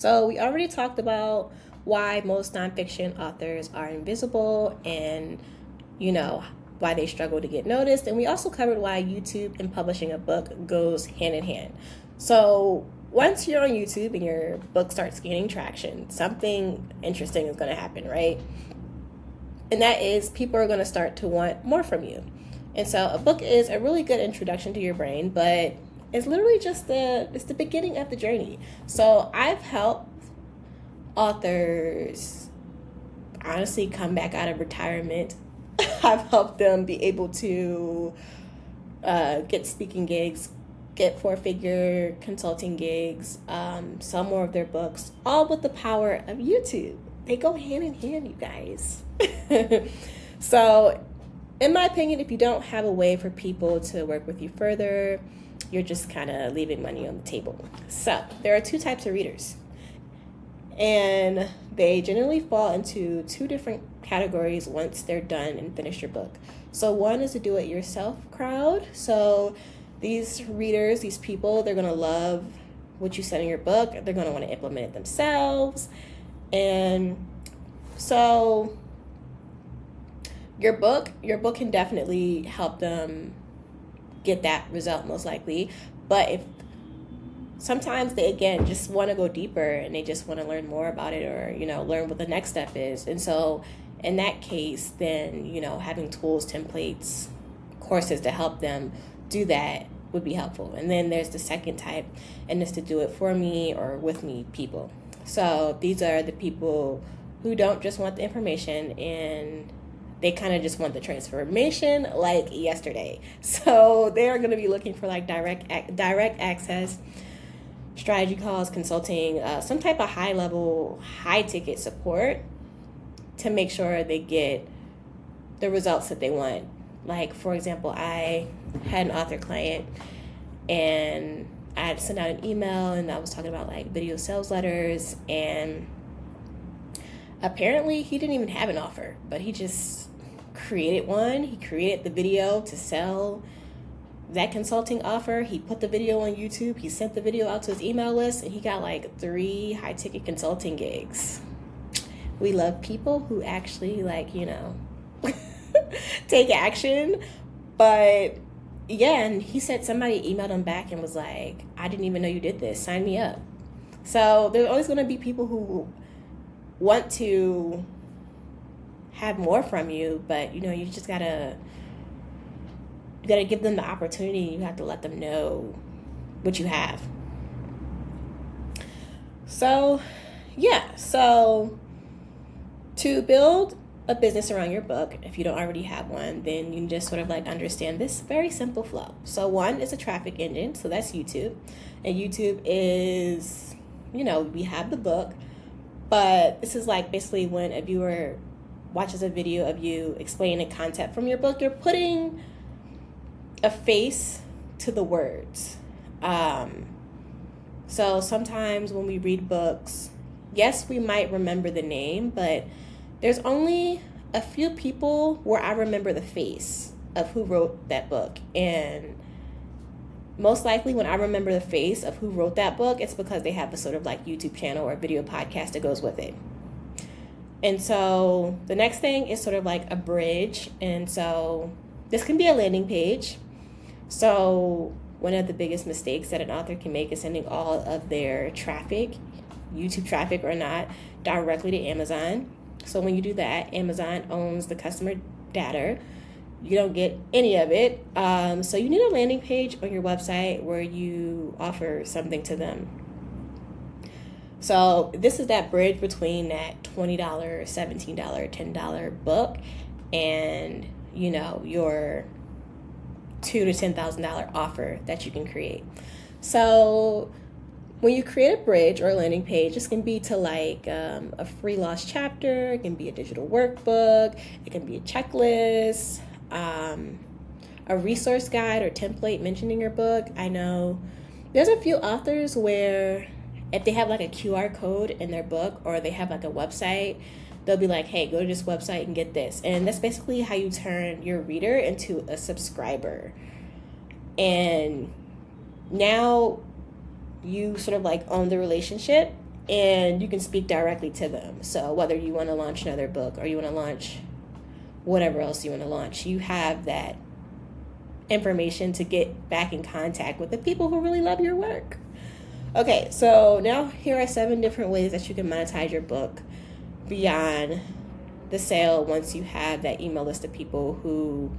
So we already talked about why most nonfiction authors are invisible and, you know, why they struggle to get noticed. And we also covered why YouTube and publishing a book goes hand in hand. So once you're on YouTube and your book starts gaining traction, something interesting is going to happen, right? And that is people are going to start to want more from you. And so a book is a really good introduction to your brain, but it's literally just it's the beginning of the journey. So I've helped authors honestly come back out of retirement. I've helped them be able to get speaking gigs, get four-figure consulting gigs, sell more of their books, all with the power of YouTube. They go hand in hand, you guys. So in my opinion, if you don't have a way for people to work with you further, you're just kind of leaving money on the table. So there are two types of readers, and they generally fall into two different categories once they're done and finish your book. So one is the do-it-yourself crowd. So these readers, these people, they're going to love what you said in your book. They're going to want to implement it themselves. And so your book can definitely help them get that result most likely. But if sometimes they again just want to go deeper and they just want to learn more about it, or learn what the next step is. And so in that case, then having tools, templates, courses to help them do that would be helpful. And then there's the second type, and it's to do it for me or with me people. So these are the people who don't just want the information, and they kind of just want the transformation like yesterday. So they're going to be looking for like direct access, strategy calls, consulting, some type of high level, high ticket support to make sure they get the results that they want. Like, for example, I had an author client, and I had sent out an email, and I was talking about like video sales letters, and apparently he didn't even have an offer, but he just created one. He created the video to sell that consulting offer. He put the video on YouTube. He sent the video out to his email list, and he got like 3 high ticket consulting gigs. We love people who actually take action. But yeah, and he said somebody emailed him back and was like, I didn't even know you did this. Sign me up. So there's always going to be people who want to have more from you, but you just gotta give them the opportunity. You have to let them know what you have. So to build a business around your book, if you don't already have one, then you can just sort of like understand this very simple flow. So one is a traffic engine, so that's YouTube. And YouTube is, we have the book, but this is like basically when a viewer watches a video of you explaining the concept from your book, you're putting a face to the words. So sometimes when we read books, yes, we might remember the name, but there's only a few people where I remember the face of who wrote that book. And most likely when I remember the face of who wrote that book, it's because they have a sort of like YouTube channel or video podcast that goes with it. And so the next thing is sort of like a bridge. And so this can be a landing page. So one of the biggest mistakes that an author can make is sending all of their traffic, YouTube traffic or not, directly to Amazon. So when you do that, Amazon owns the customer data. You don't get any of it. So you need a landing page on your website where you offer something to them. So this is that bridge between that $20, $17, $10 book and, your $2,000 to $10,000 offer that you can create. So when you create a bridge or a landing page, this can be to like a free lost chapter. It can be a digital workbook. It can be a checklist, a resource guide or template mentioned in your book. I know there's a few authors where if they have like a QR code in their book or they have like a website, they'll be like, hey, go to this website and get this. And that's basically how you turn your reader into a subscriber. And now you sort of like own the relationship and you can speak directly to them. So whether you want to launch another book or you want to launch whatever else you want to launch, you have that information to get back in contact with the people who really love your work. Okay, so now here are 7 different ways that you can monetize your book beyond the sale once you have that email list of people who,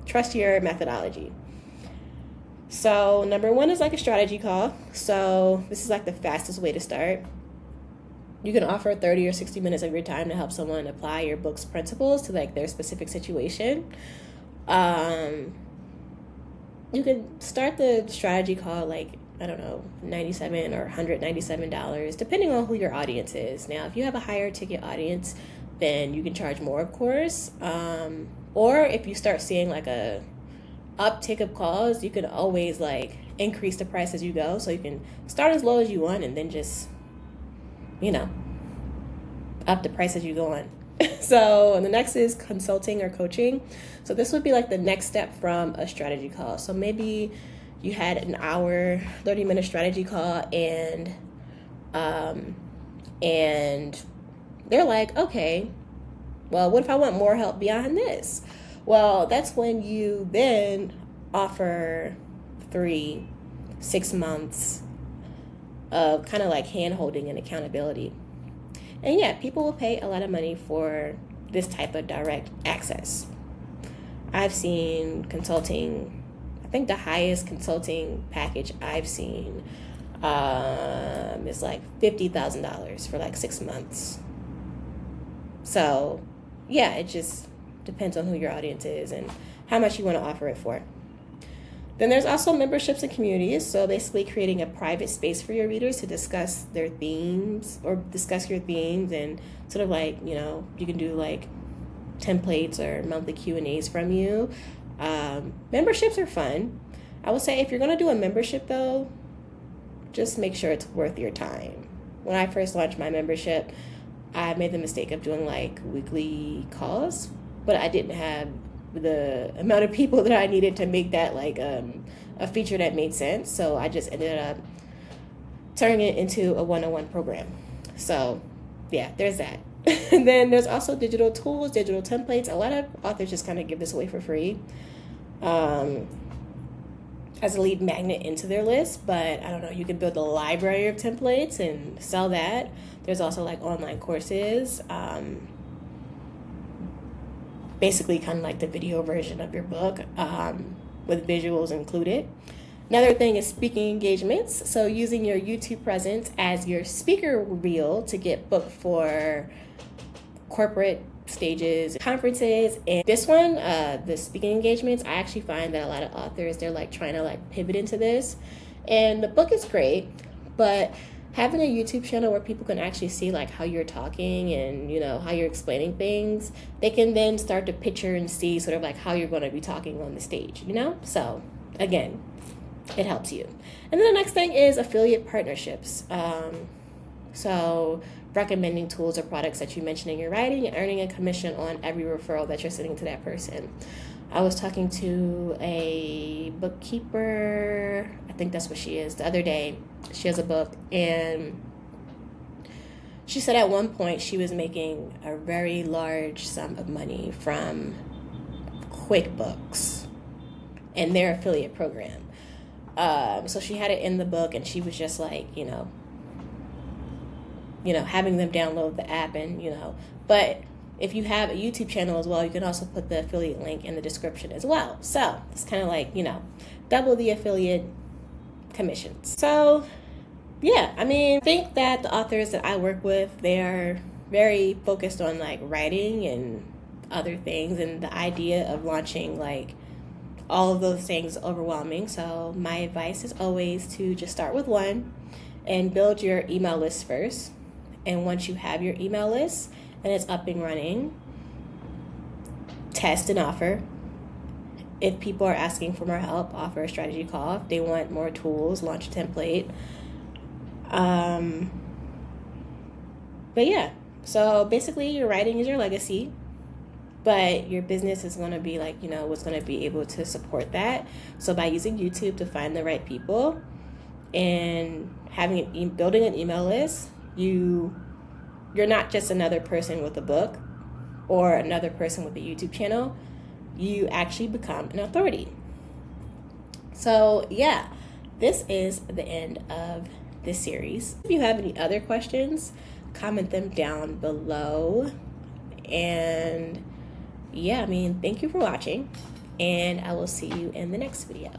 trust your methodology. So number 1 is like a strategy call. So this is like the fastest way to start. You can offer 30 or 60 minutes of your time to help someone apply your book's principles to like their specific situation. You can start the strategy call like, I don't know, $97 or $197, depending on who your audience is. Now, if you have a higher ticket audience, then you can charge more, of course. Or if you start seeing like a uptick of calls, you can always like increase the price as you go. So you can start as low as you want and then just, up the price as you go on. So the next is consulting or coaching. So this would be like the next step from a strategy call. So maybe you had an hour, 30-minute strategy call, and they're like, okay, well, what if I want more help beyond this? Well, that's when you then offer 3-6 months of kind of like hand-holding and accountability. And yeah, people will pay a lot of money for this type of direct access. I've seen consulting, I think the highest consulting package I've seen is like $50,000 for like 6 months. So yeah, it just depends on who your audience is and how much you want to offer it for. Then there's also memberships and communities. So basically creating a private space for your readers to discuss their themes or discuss your themes, and sort of like, you can do like templates or monthly Q&As from you. Memberships are fun. I would say if you're going to do a membership though, just make sure it's worth your time. When I first launched my membership, I made the mistake of doing like weekly calls, but I didn't have the amount of people that I needed to make that like a feature that made sense. So I just ended up turning it into a one-on-one program. So yeah, there's that. And then there's also digital tools, digital templates. A lot of authors just kind of give this away for free as a lead magnet into their list. But I don't know, you can build a library of templates and sell that. There's also like online courses, basically kind of like the video version of your book with visuals included. Another thing is speaking engagements. So using your YouTube presence as your speaker reel to get booked for corporate stages, conferences. And this one, the speaking engagements, I actually find that a lot of authors, they're like trying to like pivot into this. And the book is great, but having a YouTube channel where people can actually see like how you're talking and how you're explaining things, they can then start to picture and see sort of like how you're going to be talking on the stage, So again, it helps you. And then the next thing is affiliate partnerships. So recommending tools or products that you mention in your writing and earning a commission on every referral that you're sending to that person. I was talking to a bookkeeper, I think that's what she is, the other day. She has a book, and she said at one point she was making a very large sum of money from QuickBooks and their affiliate program. So she had it in the book, and she was just like, having them download the app and, but if you have a YouTube channel as well, you can also put the affiliate link in the description as well. So it's kind of like, double the affiliate commissions. So yeah, I think that the authors that I work with, they're very focused on like writing and other things, and the idea of launching like all of those things is overwhelming. So my advice is always to just start with one and build your email list first. And once you have your email list and it's up and running, test and offer. If people are asking for more help, offer a strategy call. If they want more tools, launch a template. But yeah, so basically your writing is your legacy, but your business is going to be like, you know, what's going to be able to support that. So by using YouTube to find the right people and building an email list, you're not just another person with a book or another person with a YouTube channel. You actually become an authority. So yeah, this is the end of this series. If you have any other questions, comment them down below. And yeah, I mean, thank you for watching, and I will see you in the next video.